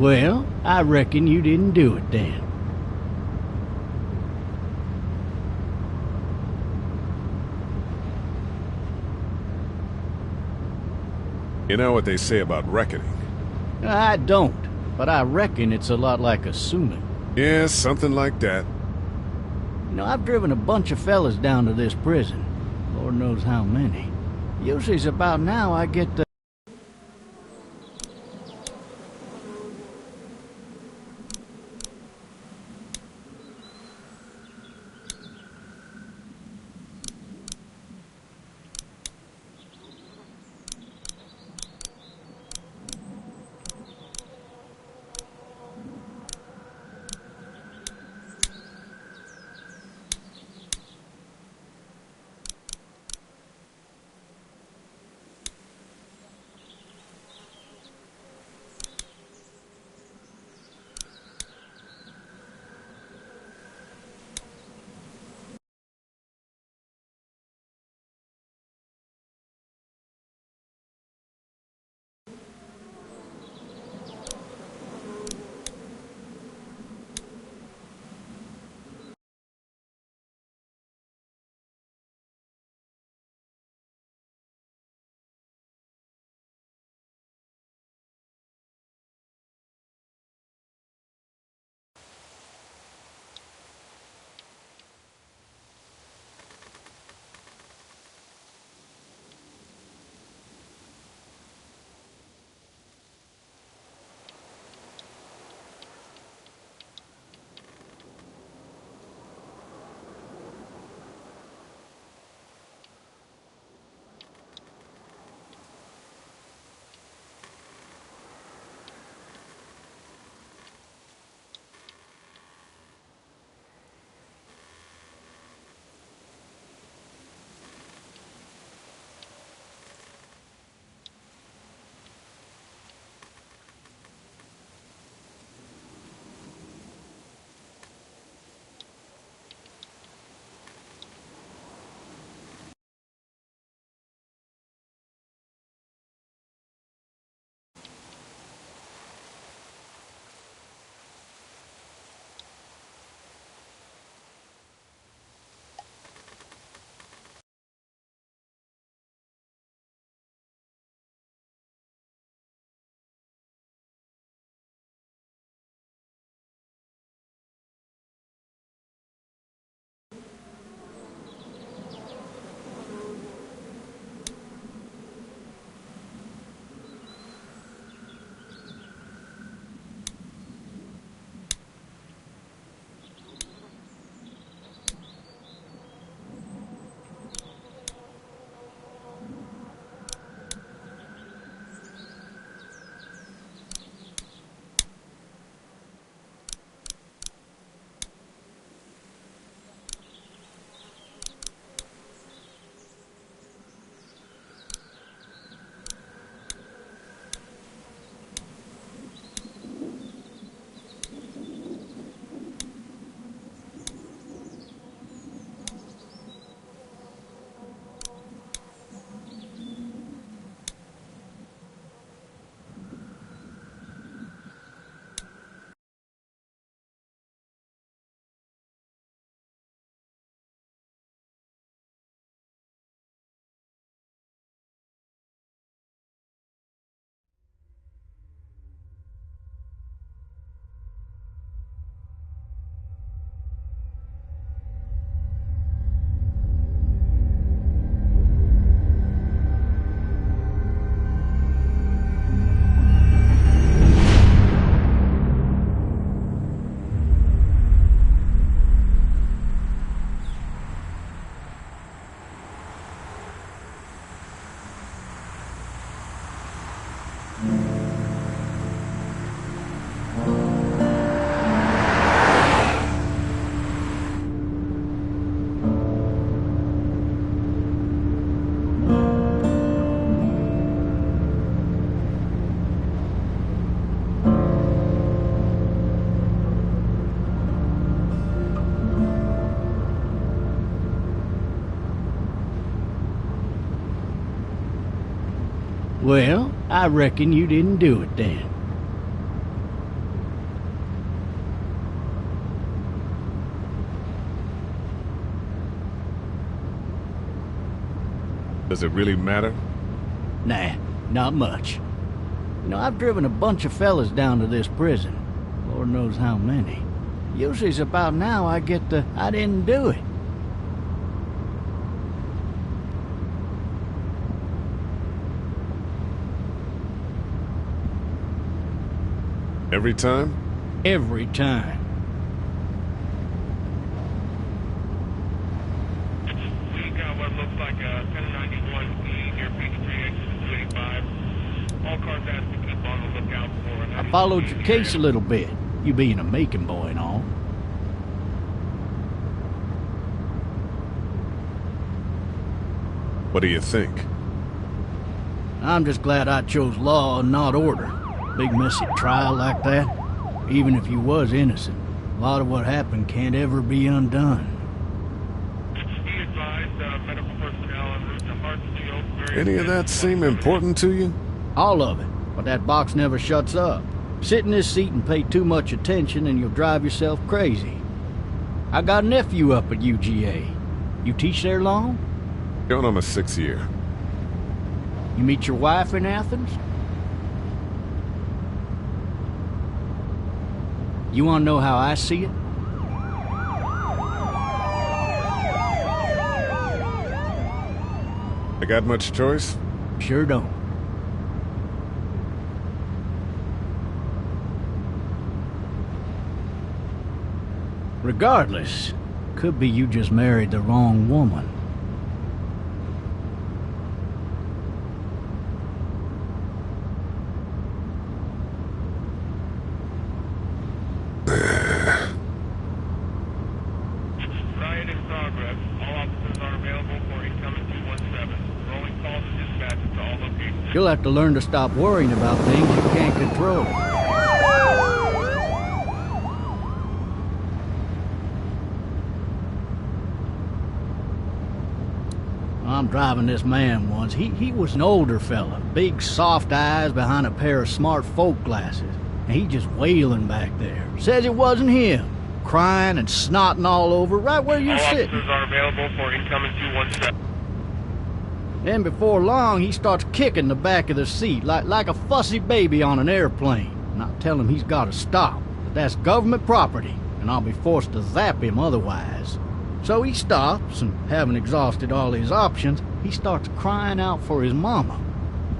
Well, I reckon you didn't do it then. You know what they say about reckoning? I don't, but I reckon it's a lot like assuming. Yeah, something like that. You know, I've driven a bunch of fellas down to this prison. Lord knows how many. Usually it's about now I get the... Well, I reckon you didn't do it then. Does it really matter? Nah, not much. You know, I've driven a bunch of fellas down to this prison. Lord knows how many. Usually it's about now I get the, I didn't do it. Every time? Every time. We got what looks like a 1091E near Peachtree, exit 285. All cars asked to keep on the lookout for. I followed your case a little bit, you being a Macon boy and all. What do you think? I'm just glad I chose law and not order. Big messy trial like that, even if you was innocent, a lot of what happened can't ever be undone. He advised medical personnel en route to Hartsfield. Any of that seem important to you? All of it, but that box never shuts up. Sit in this seat and pay too much attention and you'll drive yourself crazy. I got a nephew up at UGA. You teach there long? Going on my 6th year. You meet your wife in Athens? You want to know how I see it? I got much choice? Sure don't. Regardless, could be you just married the wrong woman. Riot in progress. All officers are available for incoming 217. Rolling calls and dispatches to all locations. You'll have to learn to stop worrying about things you can't control. I'm driving this man once. He was an older fella, big soft eyes behind a pair of smart folk glasses. And he just wailing back there. Says it wasn't him. Crying and snotting all over right where you're All sitting. officers are available for incoming 217. Then before long, he starts kicking the back of the seat like a fussy baby on an airplane. And I tell him he's got to stop, that that's government property, and I'll be forced to zap him otherwise. So he stops, and having exhausted all his options, he starts crying out for his mama.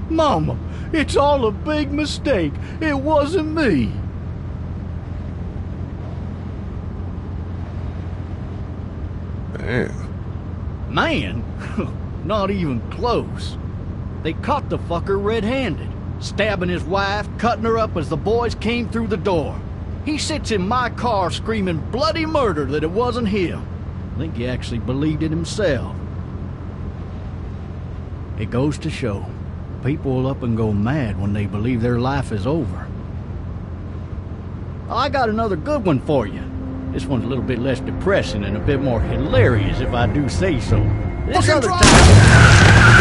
Mama, it's all a big mistake. It wasn't me. Man. Man? Not even close. They caught the fucker red-handed, stabbing his wife, cutting her up as the boys came through the door. He sits in my car screaming bloody murder that it wasn't him. I think he actually believed it himself. It goes to show, people will up and go mad when they believe their life is over. I got another good one for you. This one's a little bit less depressing and a bit more hilarious, if I do say so. This other time...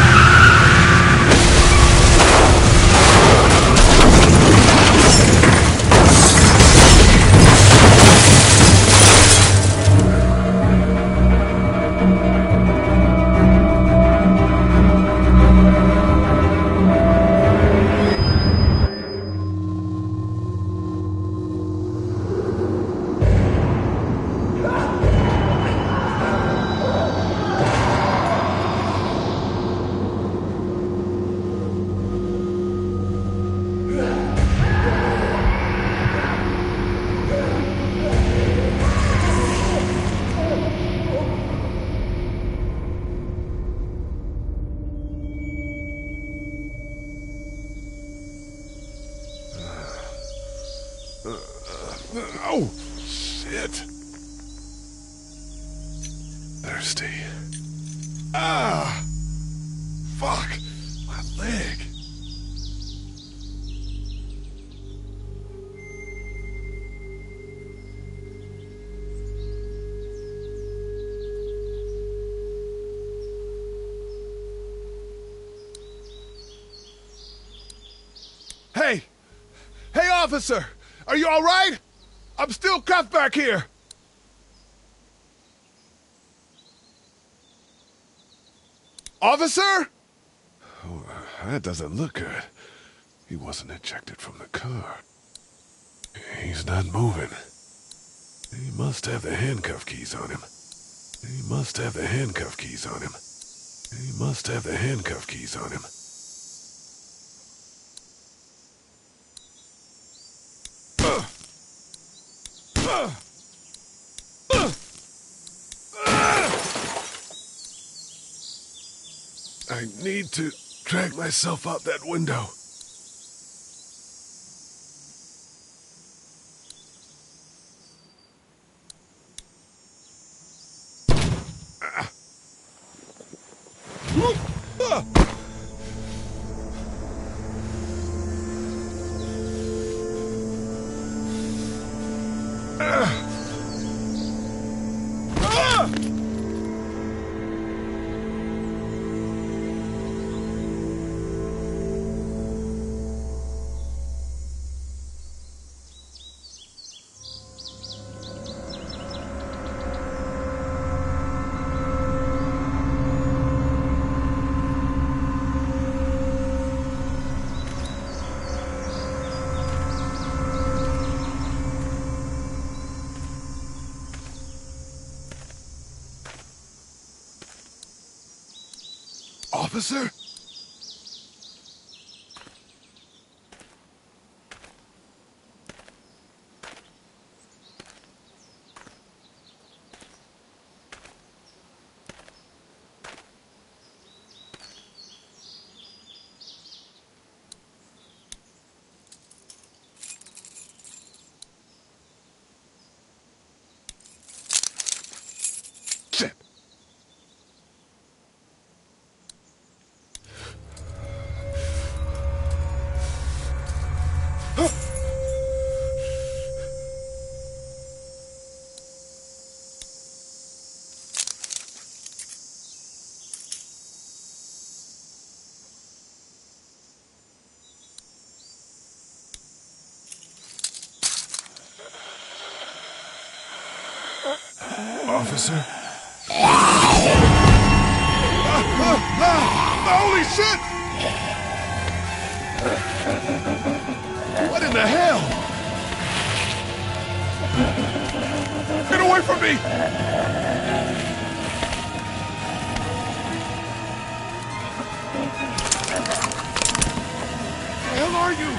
Oh, shit. Thirsty. Ah! Fuck! My leg. Hey! Hey, officer! Are you all right? I'm still cuffed back here. Officer? That doesn't look good. He wasn't ejected from the car. He's not moving. He must have the handcuff keys on him. He must have the handcuff keys on him. He must have the handcuff keys on him. I need to drag myself out that window. Officer? Shit. Officer? Holy shit! What in the hell? Get away from me! Where the hell are you?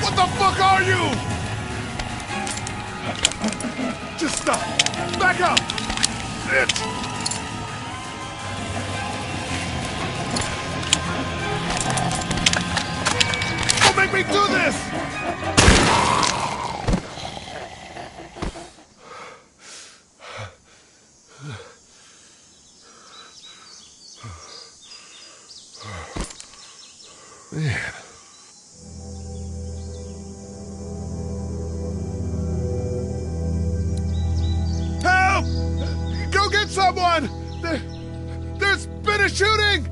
What the fuck are you? Just stop! Back up! Bitch! Don't make me do this! Man. Go get someone! There's been a shooting!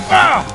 Ah!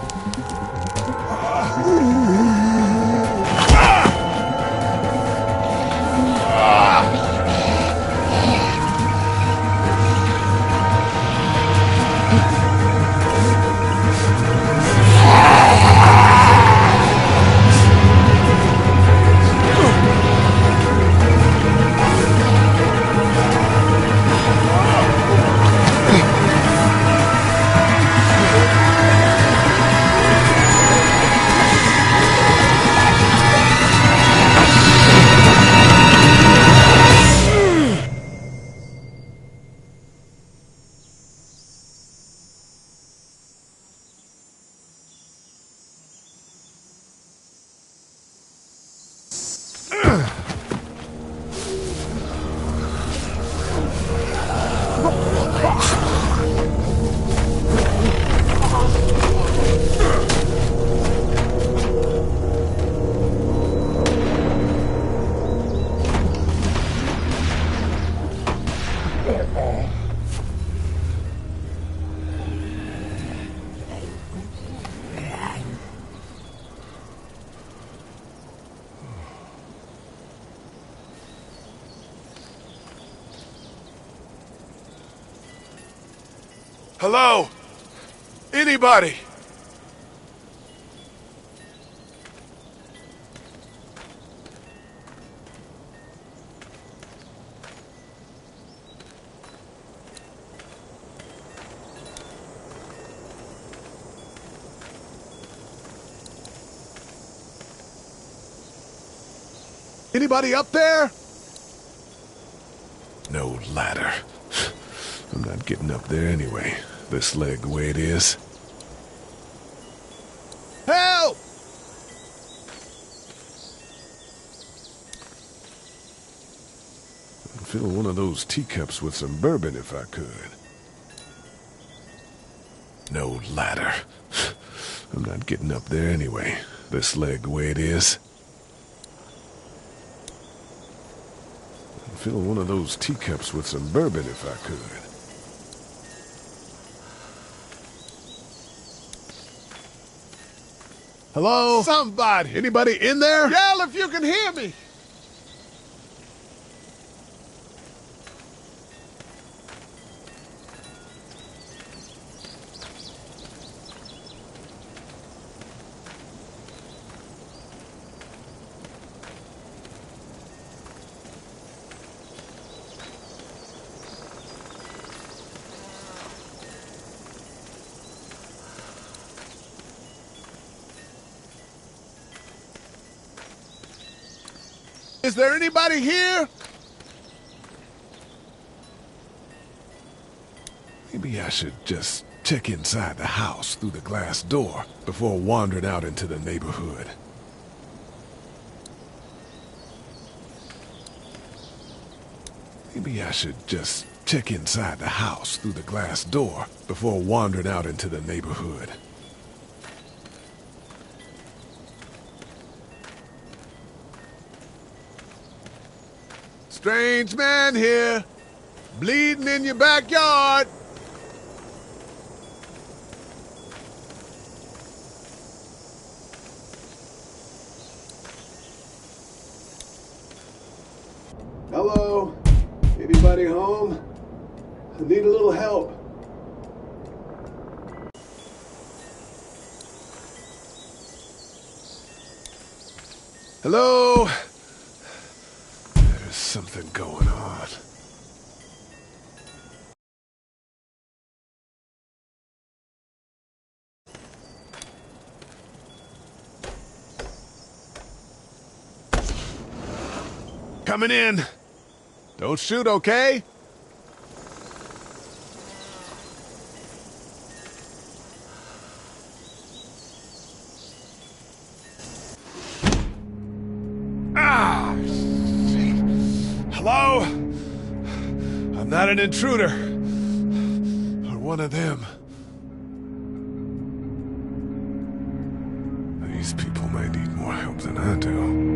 Hello? Anybody? Anybody up there? No ladder. I'm not getting up there anyway. This leg the way it is. Help! I'd fill one of those teacups with some bourbon if I could. No ladder. I'm not getting up there anyway. This leg the way it is. Fill one of those teacups with some bourbon if I could. Hello? Somebody! Anybody in there? Yell if you can hear me! Is there anybody here? Maybe I should just check inside the house through the glass door before wandering out into the neighborhood. Maybe I should just check inside the house through the glass door before wandering out into the neighborhood. Strange man here, bleeding in your backyard. Hello? Anybody home? I need a little help. Hello? There's something going on. Coming in. Don't shoot, okay? Ah! Shit. Hello? I'm not an intruder. Or one of them. These people may need more help than I do.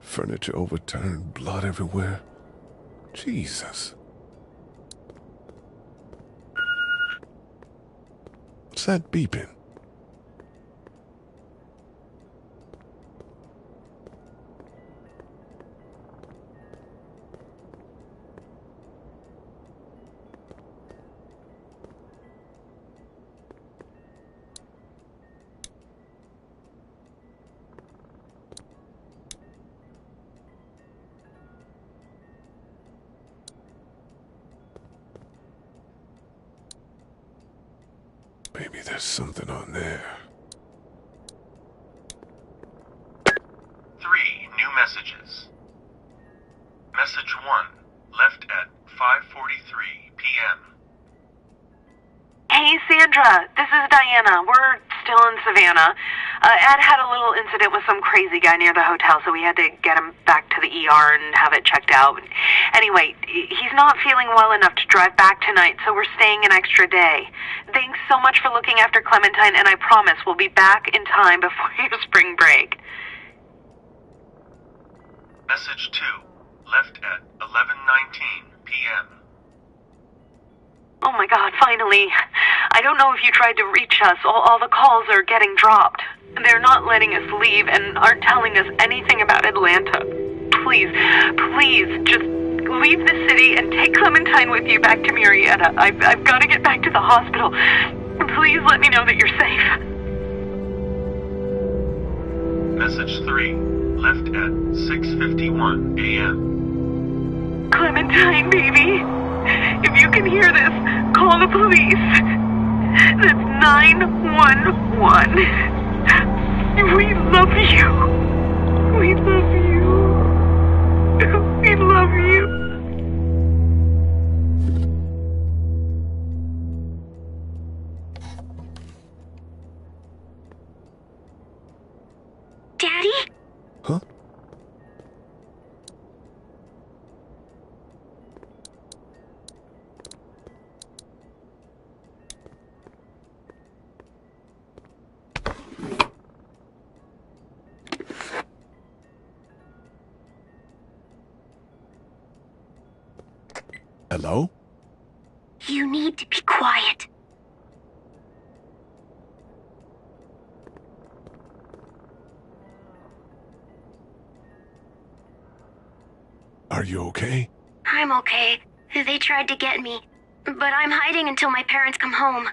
Furniture overturned, blood everywhere. Jesus. What's that beeping? Maybe there's something on there. 3 new messages. Message 1, left at 5:43 p.m. Hey, Sandra, this is Diana. We're still in Savannah. Ed had a little incident with some crazy guy near the hotel, so we had to get him back to the ER and have it checked out. Anyway, he's not feeling well enough to drive back tonight, so we're staying an extra day. Thanks so much for looking after Clementine, and I promise we'll be back in time before your spring break. Message 2, left at 11:19 p.m. Oh my God, finally. I don't know if you tried to reach us. All the calls are getting dropped. They're not letting us leave and aren't telling us anything about Atlanta. Please, just leave the city and take Clementine with you back to Murrieta. I've got to get back to the hospital. Please let me know that you're safe. Message 3, left at 6:51 a.m. Clementine, baby. If you can hear this, call the police. That's 911. We love you. We love you. We love you. Daddy? Huh? Hello? You need to be quiet. Are you okay? I'm okay. They tried to get me, but I'm hiding until my parents come home.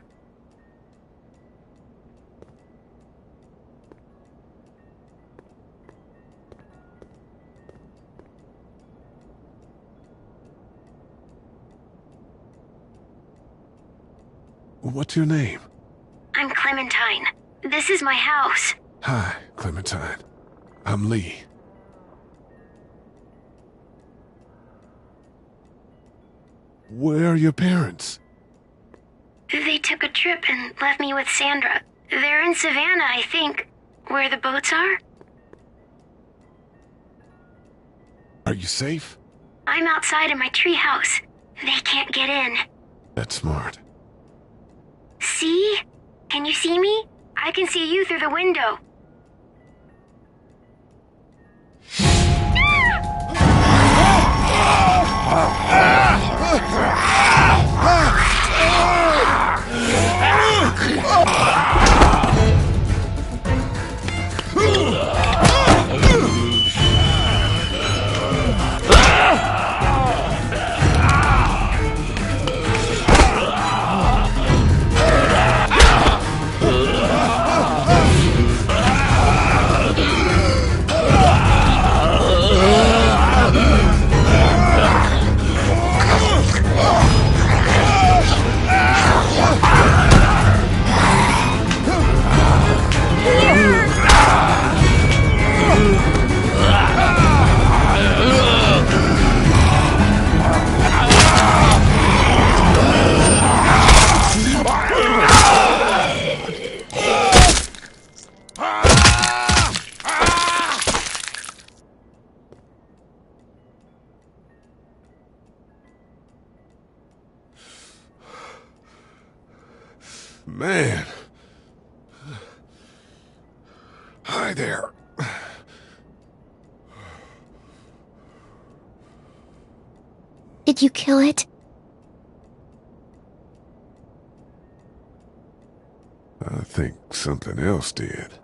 What's your name? I'm Clementine. This is my house. Hi, Clementine. I'm Lee. Where are your parents? They took a trip and left me with Sandra. They're in Savannah, I think, where the boats are. Are you safe? I'm outside in my treehouse. They can't get in. That's smart. See? Can you see me? I can see you through the window. Man. Hi there. Did you kill it? I think something else did.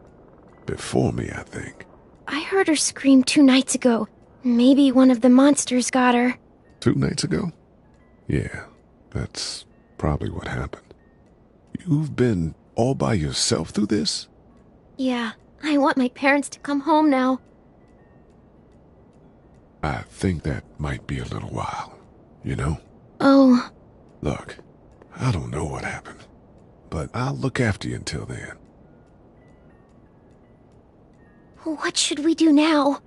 Before me, I think. I heard her scream 2 nights ago. Maybe one of the monsters got her. 2 nights ago? Yeah, that's probably what happened. You've been all by yourself through this? Yeah, I want my parents to come home now. I think that might be a little while, you know? Oh. Look, I don't know what happened, but I'll look after you until then. What should we do now?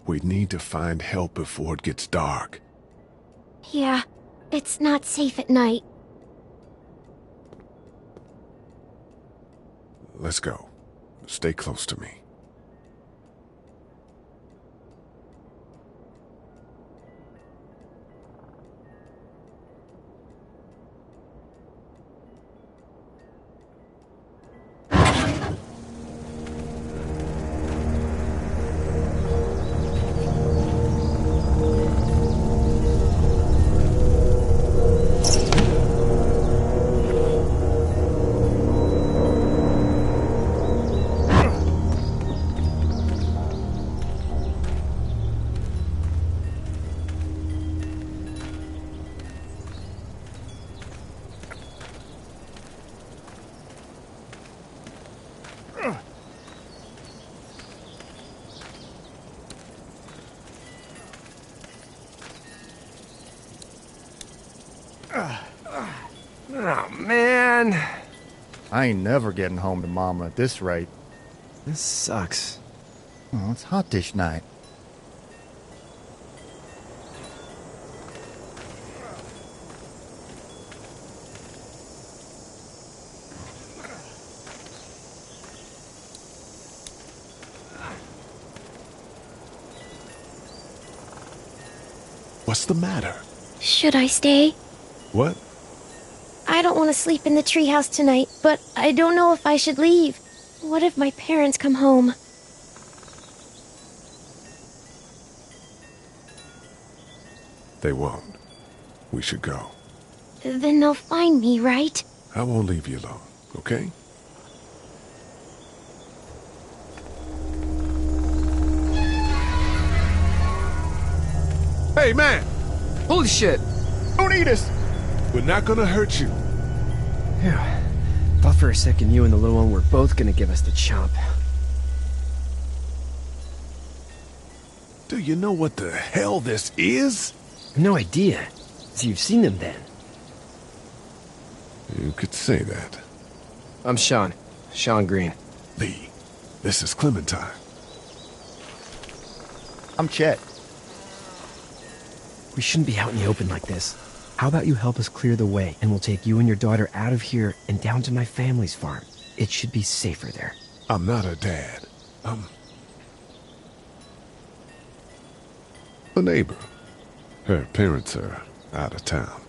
We We need to find help before it gets dark. Yeah, it's not safe at night. Let's go. Stay close to me. Oh, man. I ain't never getting home to Mama at this rate. This sucks. Oh, it's hot dish night. What's the matter? Should I stay? What? I don't want to sleep in the treehouse tonight, but I don't know if I should leave. What if my parents come home? They won't. We should go. Then they'll find me, right? I won't leave you alone, okay? Hey, man! Holy shit! Don't eat us! We're not gonna hurt you. Yeah. Thought for a second you and the little one were both gonna give us the chomp. Do you know what the hell this is? No idea. So you've seen them then? You could say that. I'm Sean. Sean Green. Lee, this is Clementine. I'm Chet. We shouldn't be out in the open like this. How about you help us clear the way, and we'll take you and your daughter out of here and down to my family's farm. It should be safer there. I'm not a dad. I'm a neighbor. Her parents are out of town.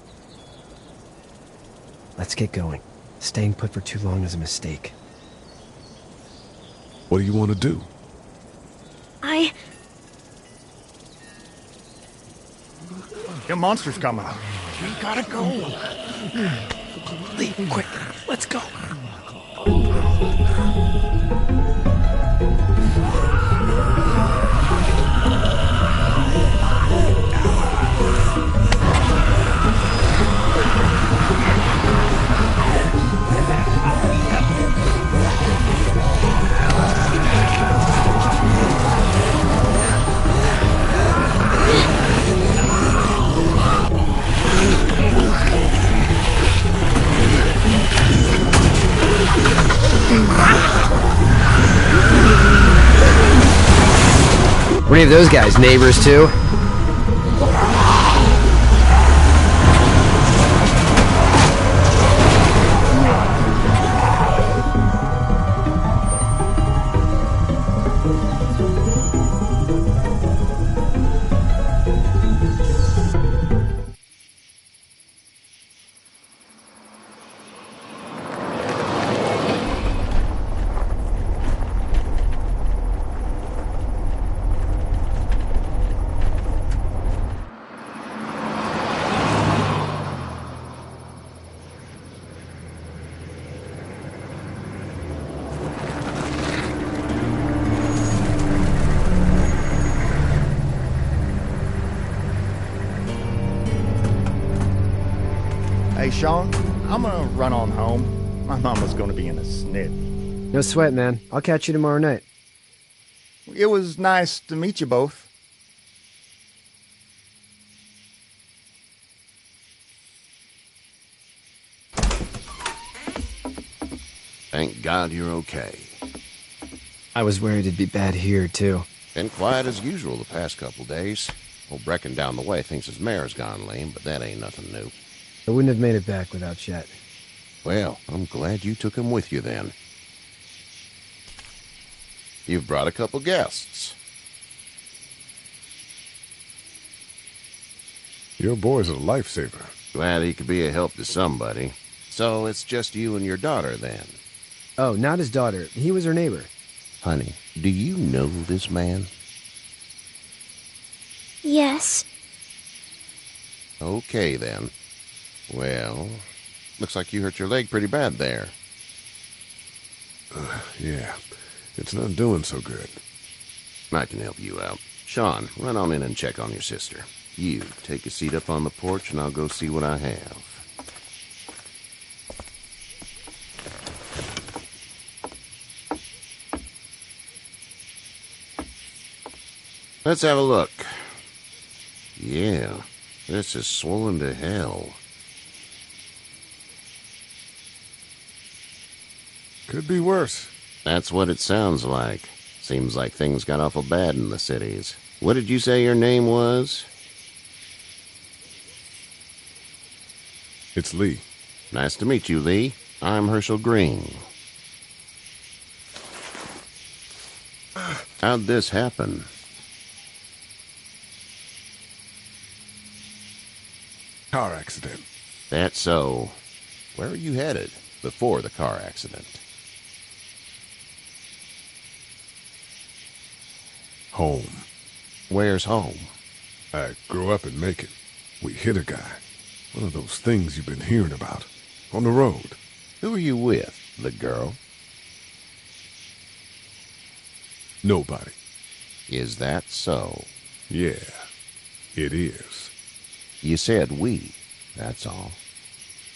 Let's get going. Staying put for too long is a mistake. What do you want to do? The monster's coming. We gotta go. Lee, quick, let's go. Were any of those guys neighbors too? Hey, Sean, I'm gonna run on home. My mama's gonna be in a snit. No sweat, man. I'll catch you tomorrow night. It was nice to meet you both. Thank God you're okay. I was worried it'd be bad here, too. Been quiet as usual the past couple days. Old Brecken down the way thinks his mare's gone lame, but that ain't nothing new. I wouldn't have made it back without Chet. Well, I'm glad you took him with you then. You've brought a couple guests. Your boy's a lifesaver. Glad he could be a help to somebody. So it's just you and your daughter then? Oh, not his daughter. He was her neighbor. Honey, do you know this man? Yes. Okay, then. Well, looks like you hurt your leg pretty bad there. Yeah, it's not doing so good. I can help you out. Sean, run on in and check on your sister. You, take a seat up on the porch and I'll go see what I have. Let's have a look. Yeah, this is swollen to hell. Could be worse. That's what it sounds like. Seems like things got awful bad in the cities. What did you say your name was? It's Lee. Nice to meet you, Lee. I'm Herschel Green. How'd this happen? Car accident. That's so. Where are you headed before the car accident? Home. Where's home? I grew up in Macon. We hit a guy. One of those things you've been hearing about. On the road. Who are you with? The girl? Nobody. Is that so? Yeah, it is. You said we. That's all.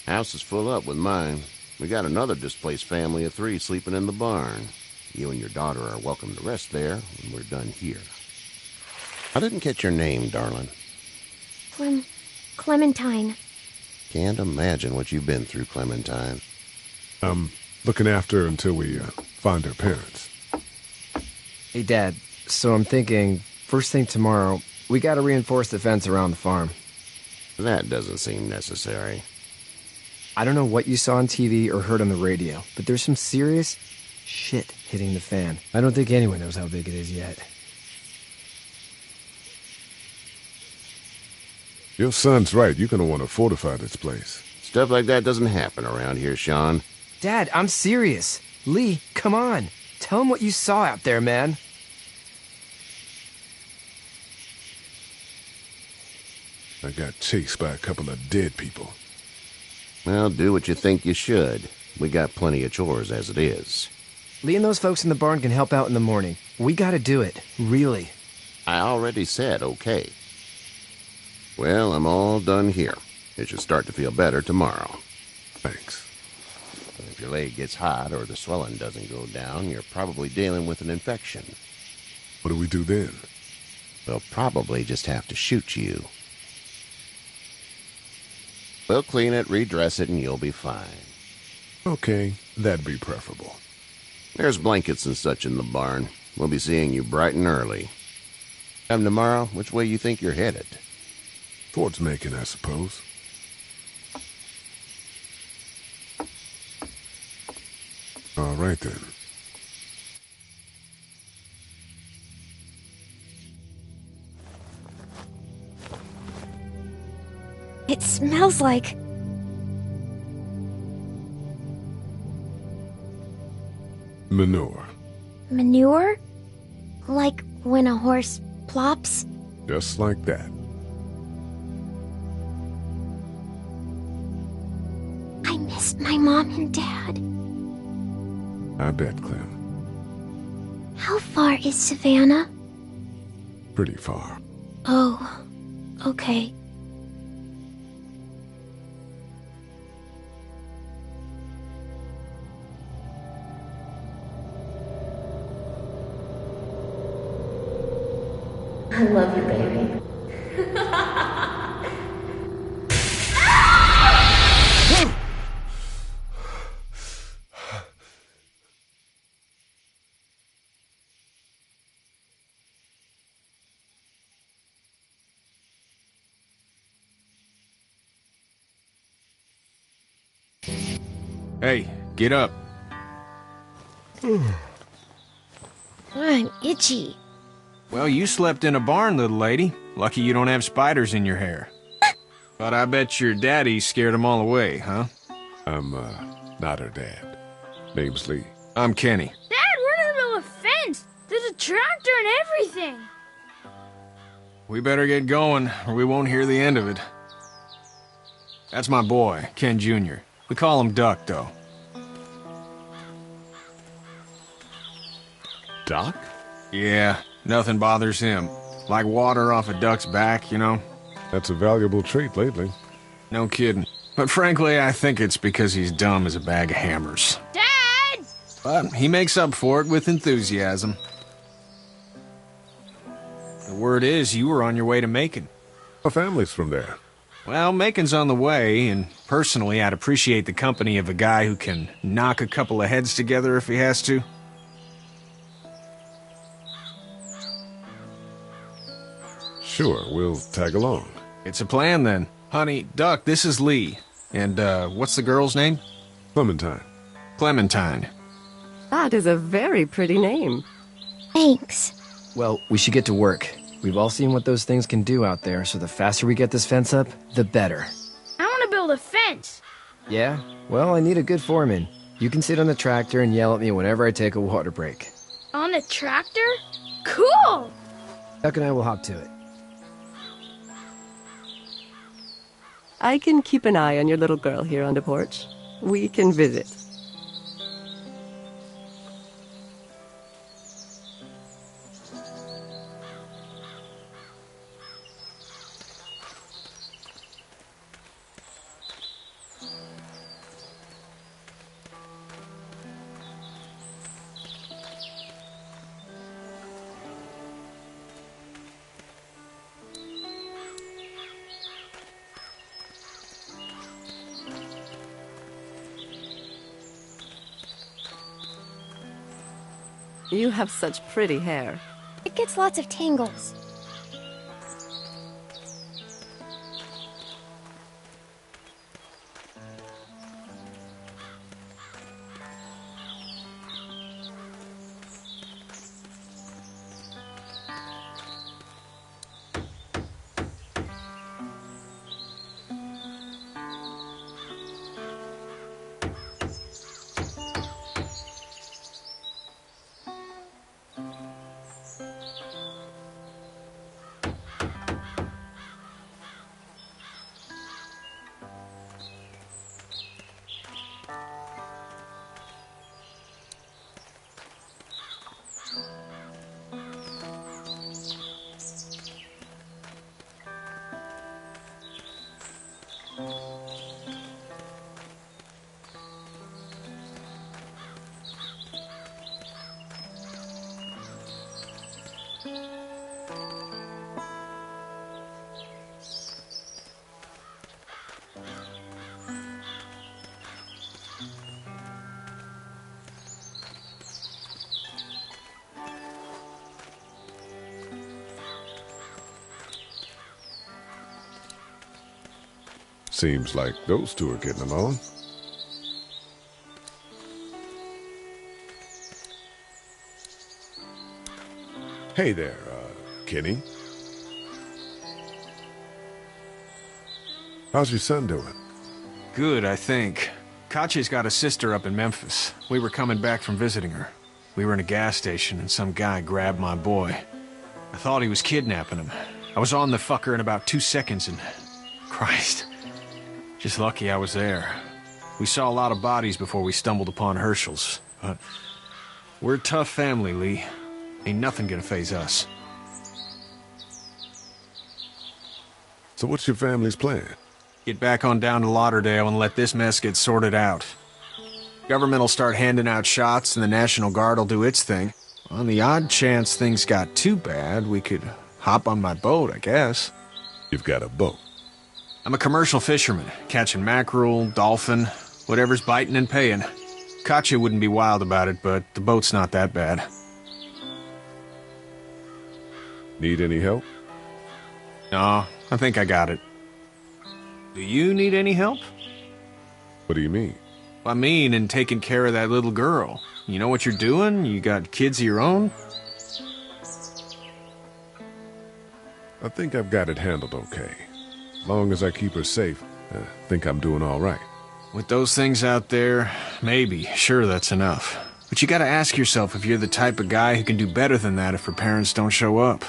House is full up with mine. We got another displaced family of 3 sleeping in the barn. You and your daughter are welcome to rest there when we're done here. I didn't catch your name, darling. Clementine. Can't imagine what you've been through, Clementine. I'm looking after her until we find her parents. Hey, Dad. So I'm thinking, first thing tomorrow, we gotta reinforce the fence around the farm. That doesn't seem necessary. I don't know what you saw on TV or heard on the radio, but there's some serious shit hitting the fan. I don't think anyone knows how big it is yet. Your son's right. You're gonna want to fortify this place. Stuff like that doesn't happen around here, Sean. Dad, I'm serious. Lee, come on. Tell him what you saw out there, man. I got chased by a couple of dead people. Well, do what you think you should. We got plenty of chores as it is. Lee and those folks in the barn can help out in the morning. We gotta do it. Really. I already said okay. Well, I'm all done here. It should start to feel better tomorrow. Thanks. But if your leg gets hot or the swelling doesn't go down, you're probably dealing with an infection. What do we do then? They'll probably just have to shoot you. We'll clean it, redress it, and you'll be fine. Okay, that'd be preferable. There's blankets and such in the barn. We'll be seeing you bright and early. Come tomorrow, which way you think you're headed? Towards Macon, I suppose. All right, then. It smells like... Manure. manure? Like when a horse plops? Just like that. I miss my mom and dad. I bet, Clem. How far is Savannah? Pretty far. Oh, okay. I love you, baby. Hey, get up. I'm itchy. Well, you slept in a barn, little lady. Lucky you don't have spiders in your hair. But I bet your daddy scared them all away, huh? I'm, not her dad. Name's Lee. I'm Kenny. Dad, we're in the middle of a fence. There's a tractor and everything. We better get going, or we won't hear the end of it. That's my boy, Ken Jr. We call him Duck, though. Doc? Yeah, nothing bothers him. Like water off a duck's back, you know? That's a valuable trait lately. No kidding. But frankly, I think it's because he's dumb as a bag of hammers. Dad! But he makes up for it with enthusiasm. The word is you were on your way to Macon. Our family's from there. Well, Macon's on the way, and personally, I'd appreciate the company of a guy who can knock a couple of heads together if he has to. Sure, we'll tag along. It's a plan, then. Honey, Duck, this is Lee. And, what's the girl's name? Clementine. Clementine. That is a very pretty name. Thanks. Well, we should get to work. We've all seen what those things can do out there, so the faster we get this fence up, the better. I want to build a fence. Yeah? Well, I need a good foreman. You can sit on the tractor and yell at me whenever I take a water break. On the tractor? Cool! Duck and I will hop to it. I can keep an eye on your little girl here on the porch. We can visit. You have such pretty hair. It gets lots of tangles. Seems like those two are getting along. Hey there, Kenny. How's your son doing? Good, I think. Katya's got a sister up in Memphis. We were coming back from visiting her. We were in a gas station and some guy grabbed my boy. I thought he was kidnapping him. I was on the fucker in about 2 seconds and... Christ. Just lucky I was there. We saw a lot of bodies before we stumbled upon Herschel's. But we're a tough family, Lee. Ain't nothing gonna faze us. So what's your family's plan? Get back on down to Lauderdale and let this mess get sorted out. Government'll start handing out shots and the National Guard'll do its thing. On the odd chance things got too bad, we could hop on my boat, I guess. You've got a boat? I'm a commercial fisherman, catching mackerel, dolphin, whatever's biting and paying. Katya wouldn't be wild about it, but the boat's not that bad. Need any help? No, I think I got it. Do you need any help? What do you mean? I mean, in taking care of that little girl. You know what you're doing? You got kids of your own? I think I've got it handled okay. As long as I keep her safe, I think I'm doing all right. With those things out there, maybe. Sure, that's enough. But you gotta ask yourself if you're the type of guy who can do better than that if her parents don't show up.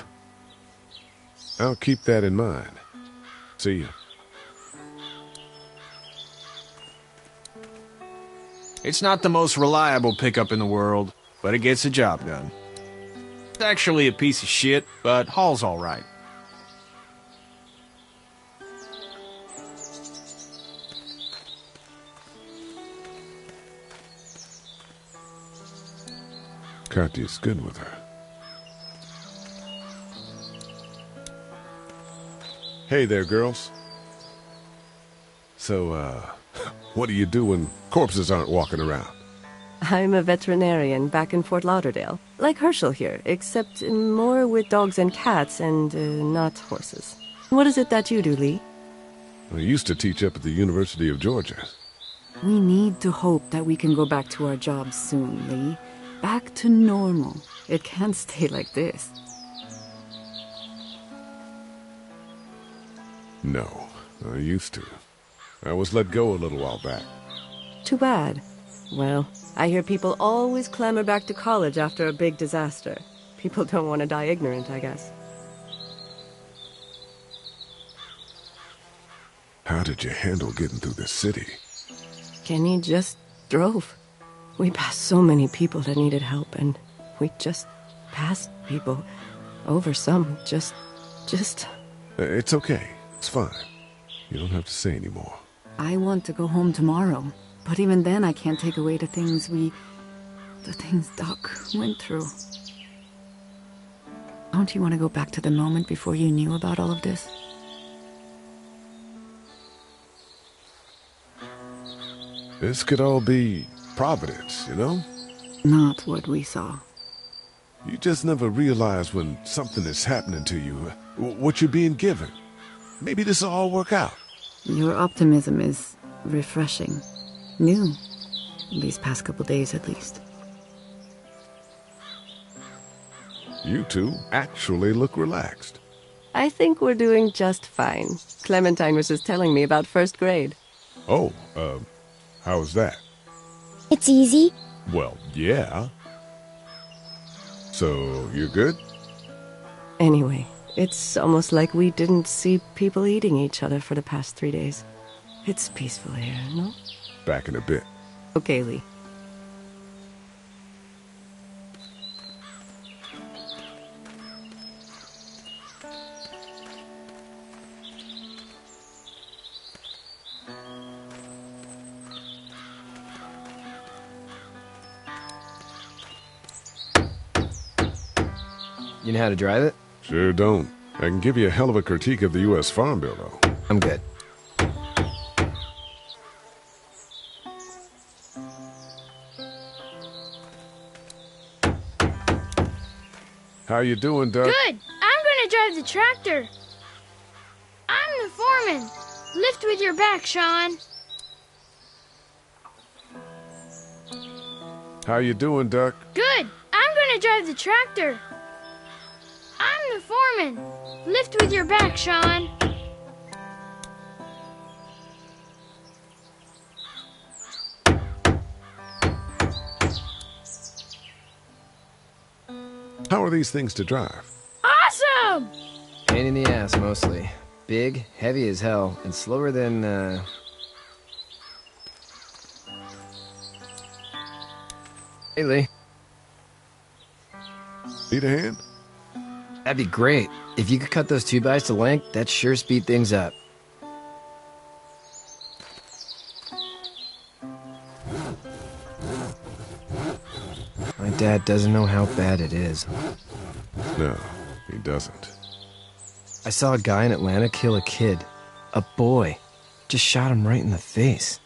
I'll keep that in mind. See you. It's not the most reliable pickup in the world, but it gets the job done. It's actually a piece of shit, but haul's all right. Katya's good with her. Hey there, girls. So, what do you do when corpses aren't walking around? I'm a veterinarian back in Fort Lauderdale. Like Herschel here, except more with dogs and cats and not horses. What is it that you do, Lee? I used to teach up at the University of Georgia. We need to hope that we can go back to our jobs soon, Lee. Back to normal. It can't stay like this. No, I used to. I was let go a little while back. Too bad. Well, I hear people always clamor back to college after a big disaster. People don't want to die ignorant, I guess. How did you handle getting through the city? Kenny just drove. We passed so many people that needed help, and we just passed people. Over some, just... It's okay. It's fine. You don't have to say any more. I want to go home tomorrow, but even then I can't take away the things Doc went through. Don't you want to go back to the moment before you knew about all of this? This could all be Providence, you know? Not what we saw. You just never realize when something is happening to you, what you're being given. Maybe this will all work out. Your optimism is refreshing. New. These past couple days, at least. You two actually look relaxed. I think we're doing just fine. Clementine was just telling me about first grade. Oh, how was that? It's easy. Well, yeah. So, you're good? Anyway, it's almost like we didn't see people eating each other for the past 3 days. It's peaceful here, no? Back in a bit. Okay, Lee. You know how to drive it? Sure don't. I can give you a hell of a critique of the U.S. Farm Bill, though. I'm good. How you doing, Doug? Good. I'm gonna drive the tractor. I'm the foreman. Lift with your back, Sean. How you doing, Duck? Good. I'm gonna drive the tractor. I'm the foreman. Lift with your back, Sean. How are these things to drive? Awesome! Pain in the ass, mostly. Big, heavy as hell, and slower than, Hey, Lee. Need a hand? That'd be great. If you could cut those 2x to length, that'd sure speed things up. My dad doesn't know how bad it is. No, he doesn't. I saw a guy in Atlanta kill a kid. A boy. Just shot him right in the face.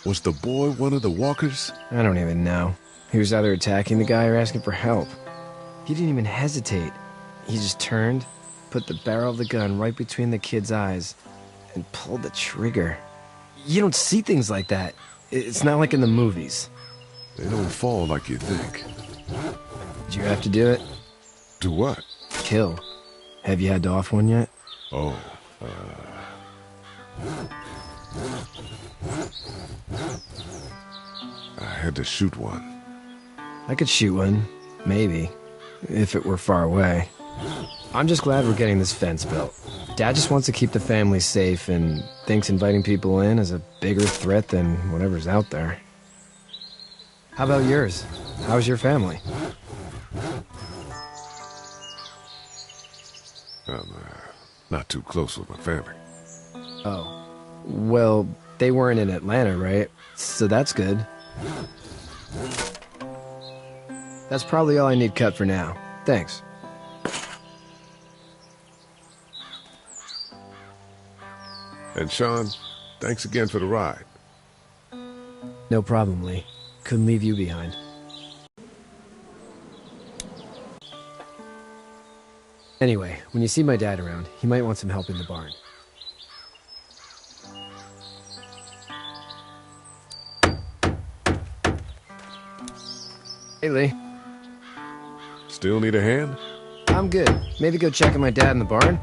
Was the boy one of the walkers? I don't even know. He was either attacking the guy or asking for help. He didn't even hesitate. He just turned, put the barrel of the gun right between the kid's eyes, and pulled the trigger. You don't see things like that. It's not like in the movies. They don't fall like you think. Did you have to do it? Do what? Kill. Have you had to off one yet? Oh, I had to shoot one. I could shoot one, maybe, if it were far away. I'm just glad we're getting this fence built. Dad just wants to keep the family safe and thinks inviting people in is a bigger threat than whatever's out there. How about yours? How's your family? I'm not too close with my family. Oh. Well, they weren't in Atlanta, right? So that's good. That's probably all I need cut for now. Thanks. And Sean, thanks again for the ride. No problem, Lee. Couldn't leave you behind. Anyway, when you see my dad around, he might want some help in the barn. Hey, Lee. Still need a hand? I'm good. Maybe go check on my dad in the barn?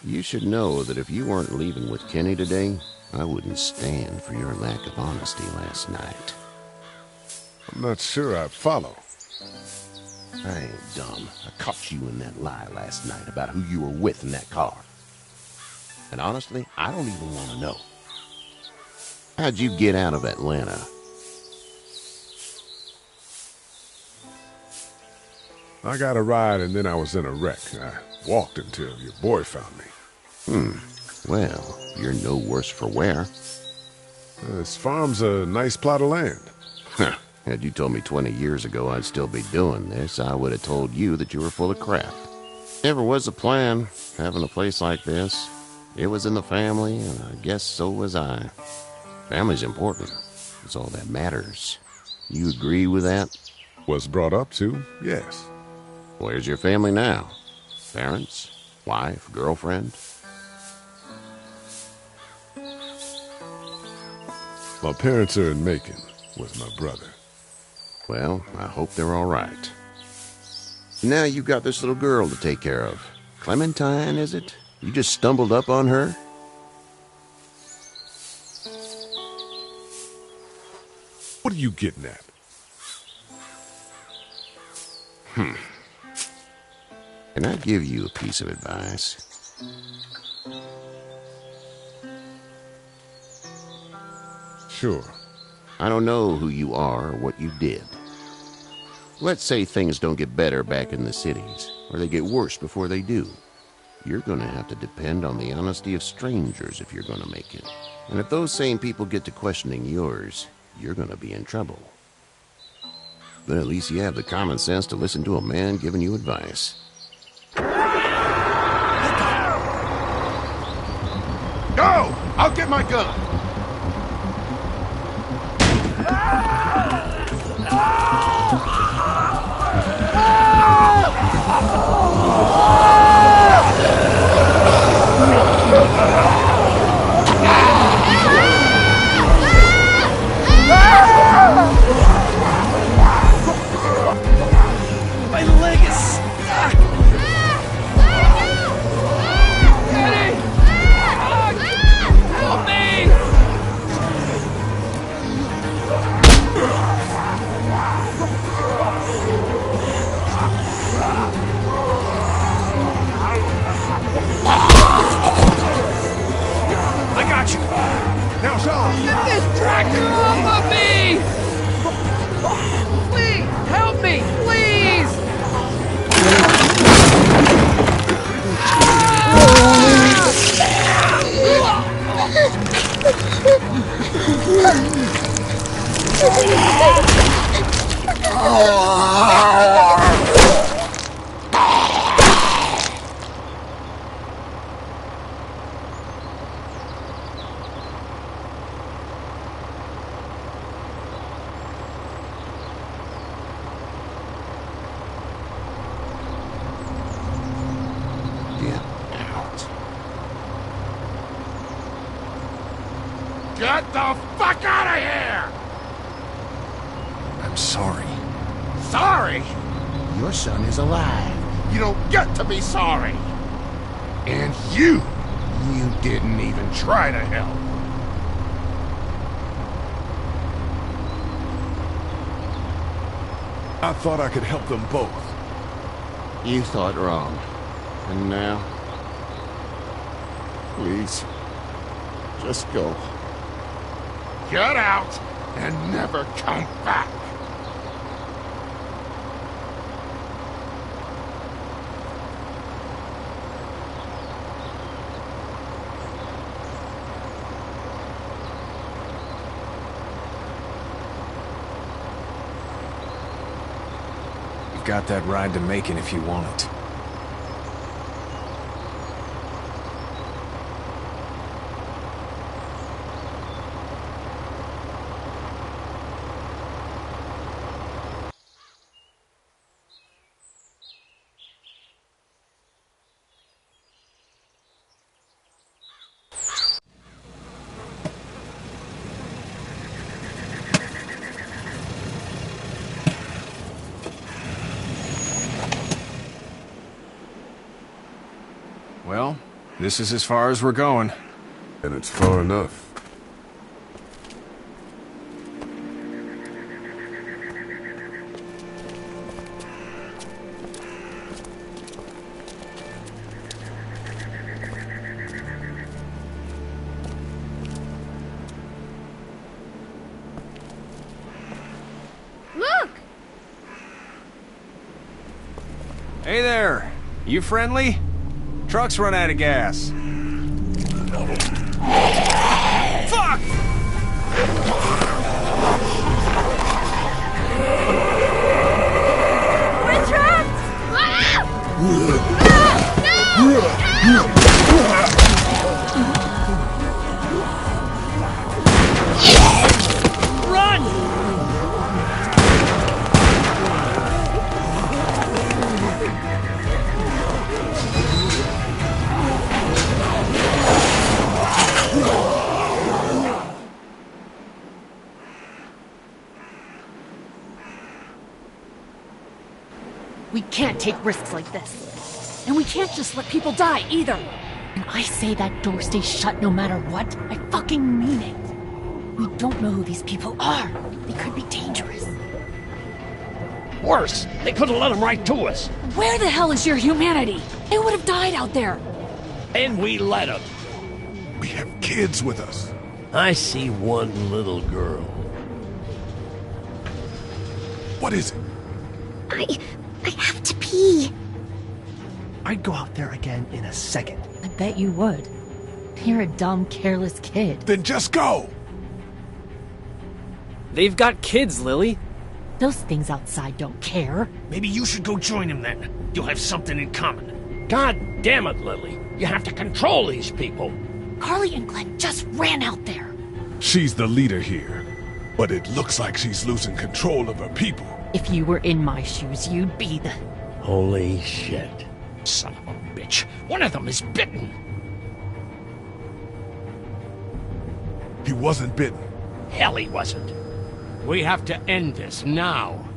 You should know that if you weren't leaving with Kenny today, I wouldn't stand for your lack of honesty last night. I'm not sure I follow. I ain't dumb. I caught you in that lie last night about who you were with in that car. And honestly, I don't even want to know. How'd you get out of Atlanta? I got a ride and then I was in a wreck. I walked until your boy found me. Well, you're no worse for wear. This farm's a nice plot of land. Had you told me 20 years ago I'd still be doing this, I would have told you that you were full of crap. Never was a plan, having a place like this. It was in the family, and I guess so was I. Family's important. It's all that matters. You agree with that? Was brought up to, yes. Where's your family now? Parents? Wife? Girlfriend? My parents are in Macon with my brother. Well, I hope they're all right. Now you've got this little girl to take care of. Clementine, is it? You just stumbled up on her? What are you getting at? Can I give you a piece of advice? Sure. I don't know who you are or what you did. Let's say things don't get better back in the cities, or they get worse before they do. You're going to have to depend on the honesty of strangers if you're going to make it. And if those same people get to questioning yours, you're going to be in trouble. But at least you have the common sense to listen to a man giving you advice. Go! I'll get my gun! My leg is stuck! Eddie! Help me! Get this tractor off of me! Please, help me, please! Get the fuck out of here! I'm sorry. Sorry? Your son is alive. You don't get to be sorry. And you didn't even try to help. I thought I could help them both. You thought wrong. And now? Please. Just go. Get out and never come back. You've got that ride to Macon if you want it. Well, this is as far as we're going. And it's far enough. Look! Hey there! You friendly? Truck's run out of gas. Fuck! We're trapped! No! We can't take risks like this. And we can't just let people die, either. And I say that door stays shut no matter what. I fucking mean it. We don't know who these people are. They could be dangerous. Worse, they could have let them right to us. Where the hell is your humanity? They would have died out there. And we let them. We have kids with us. I see one little girl. What is it? I have to pee. I'd go out there again in a second. I bet you would. You're a dumb, careless kid. Then just go! They've got kids, Lily. Those things outside don't care. Maybe you should go join them then. You'll have something in common. God damn it, Lily. You have to control these people. Carly and Glenn just ran out there. She's the leader here, but it looks like she's losing control of her people. If you were in my shoes, you'd be the... Holy shit. Son of a bitch. One of them is bitten. He wasn't bitten. Hell, he wasn't. We have to end this now.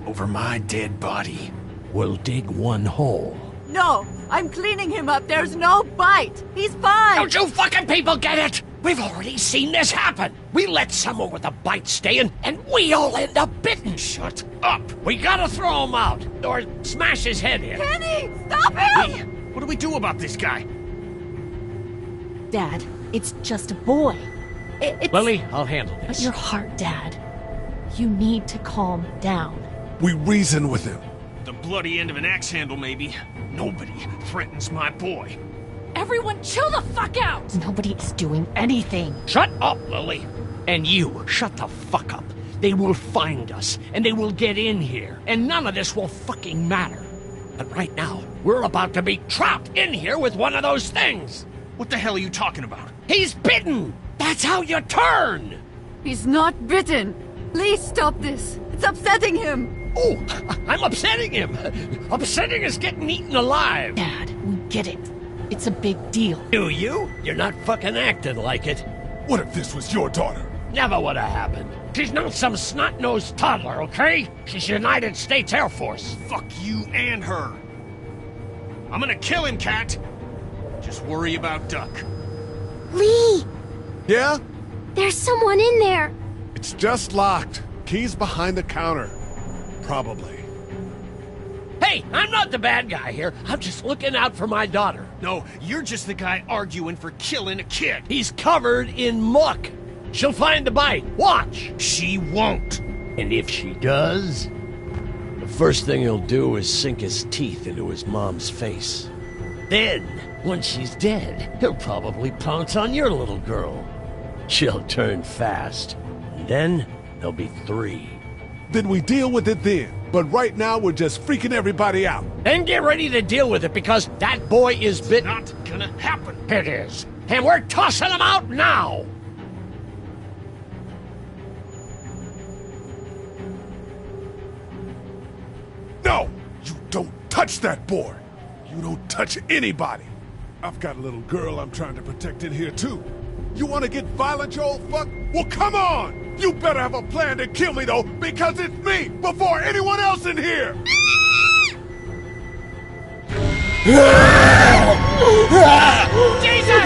Over my dead body. We'll dig one hole. No, I'm cleaning him up. There's no bite. He's fine. Don't you fucking people get it? We've already seen this happen. We let someone with a bite stay in, and we all end up bitten. Shut up. We gotta throw him out, or smash his head in. Kenny, stop him! Hey, what do we do about this guy? Dad, it's just a boy. It's... Lily, I'll handle this. But your heart, Dad. You need to calm down. We reason with him. The bloody end of an axe handle, maybe. Nobody threatens my boy. Everyone chill the fuck out! Nobody is doing anything. Shut up, Lily. And you, shut the fuck up. They will find us, and they will get in here, and none of this will fucking matter. But right now, we're about to be trapped in here with one of those things. What the hell are you talking about? He's bitten! That's how you turn! He's not bitten. Please stop this. It's upsetting him. Oh, I'm upsetting him. Upsetting is getting eaten alive. Dad, we get it. It's a big deal. Do you? You're not fucking acting like it. What if this was your daughter? Never would have happened. She's not some snot-nosed toddler, okay? She's United States Air Force. Fuck you and her. I'm gonna kill him, Cat. Just worry about Duck. Lee! Yeah? There's someone in there. It's just locked. Key's behind the counter. Probably. Hey, I'm not the bad guy here. I'm just looking out for my daughter. No, you're just the guy arguing for killing a kid. He's covered in muck. She'll find the bite. Watch. She won't. And if she does, the first thing he'll do is sink his teeth into his mom's face. Then, once she's dead, he'll probably pounce on your little girl. She'll turn fast. And then, there'll be 3. Then we deal with it then. But right now, we're just freaking everybody out. Then get ready to deal with it, because that boy is bitten. Not gonna happen. It is. And we're tossing him out now! No! You don't touch that boy! You don't touch anybody! I've got a little girl I'm trying to protect in here, too. You want to get violent, you old fuck? Well, come on! You better have a plan to kill me, though, because it's me before anyone else in here! Jesus!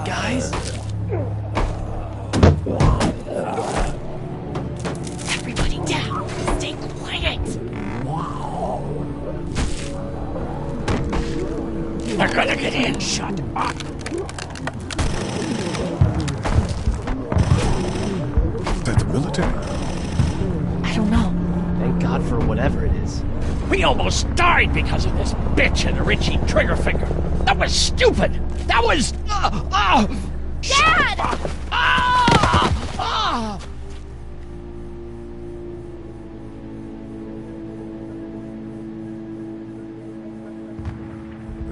Guys? Everybody down. Stay quiet. They're gonna get in. Shut up. Is that the military? I don't know. Thank God for whatever it is. We almost died because of this bitch and the Richie trigger finger. That was stupid. That was... Dad!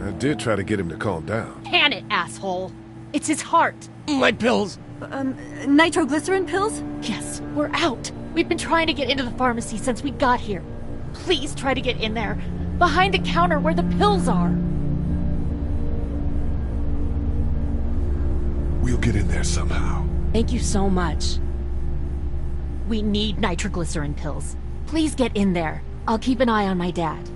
I did try to get him to calm down. Can it, asshole. It's his heart. My pills. Nitroglycerin pills? Yes, we're out. We've been trying to get into the pharmacy since we got here. Please try to get in there. Behind the counter where the pills are. We'll get in there somehow. Thank you so much. We need nitroglycerin pills. Please get in there. I'll keep an eye on my dad.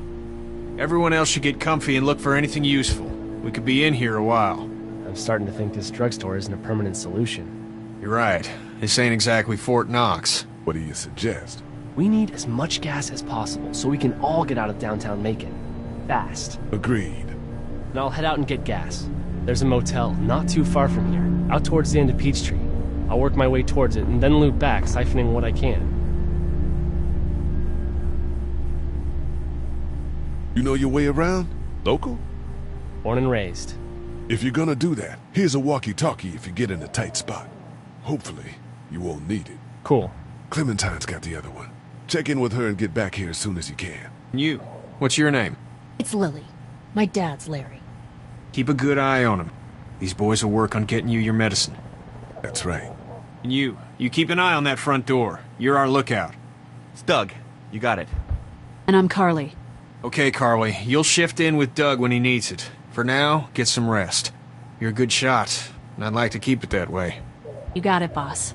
Everyone else should get comfy and look for anything useful. We could be in here a while. I'm starting to think this drugstore isn't a permanent solution. You're right. This ain't exactly Fort Knox. What do you suggest? We need as much gas as possible so we can all get out of downtown Macon. Fast. Agreed. And I'll head out and get gas. There's a motel not too far from here, out towards the end of Peachtree. I'll work my way towards it and then loop back, siphoning what I can. You know your way around? Local? Born and raised. If you're gonna do that, here's a walkie-talkie if you get in a tight spot. Hopefully, you won't need it. Cool. Clementine's got the other one. Check in with her and get back here as soon as you can. You, what's your name? It's Lily. My dad's Larry. Keep a good eye on him. These boys will work on getting you your medicine. That's right. And you keep an eye on that front door. You're our lookout. It's Doug. You got it. And I'm Carly. Okay, Carly. You'll shift in with Doug when he needs it. For now, get some rest. You're a good shot, and I'd like to keep it that way. You got it, boss.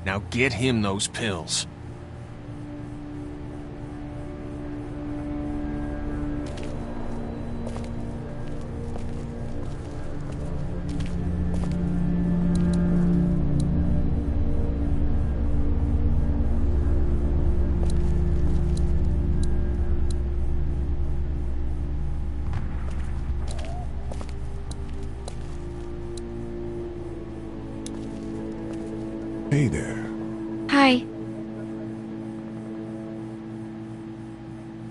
Now get him those pills. Hey there. Hi.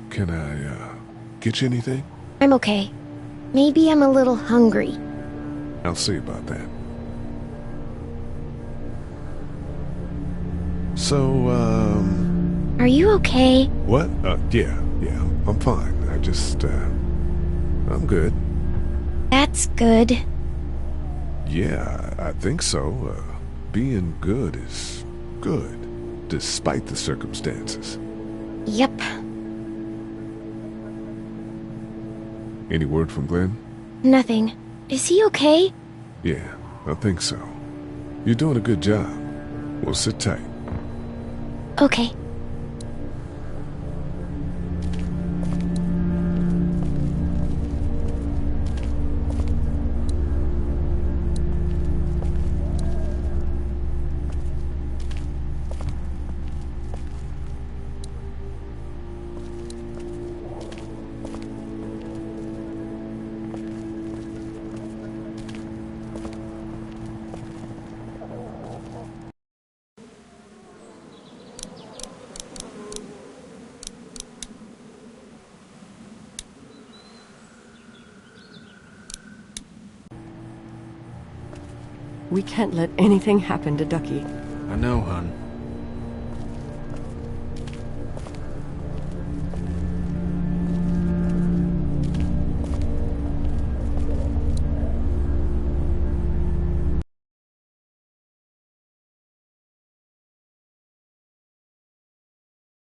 Can I, get you anything? I'm okay. Maybe I'm a little hungry. I'll see about that. So, Are you okay? What? Yeah, I'm fine. I just, I'm good. That's good. Yeah, I think so. Being good is good, despite the circumstances. Yep. Any word from Glenn? Nothing. Is he okay? Yeah, I think so. You're doing a good job. Well, sit tight. Okay. We can't let anything happen to Ducky. I know, hon.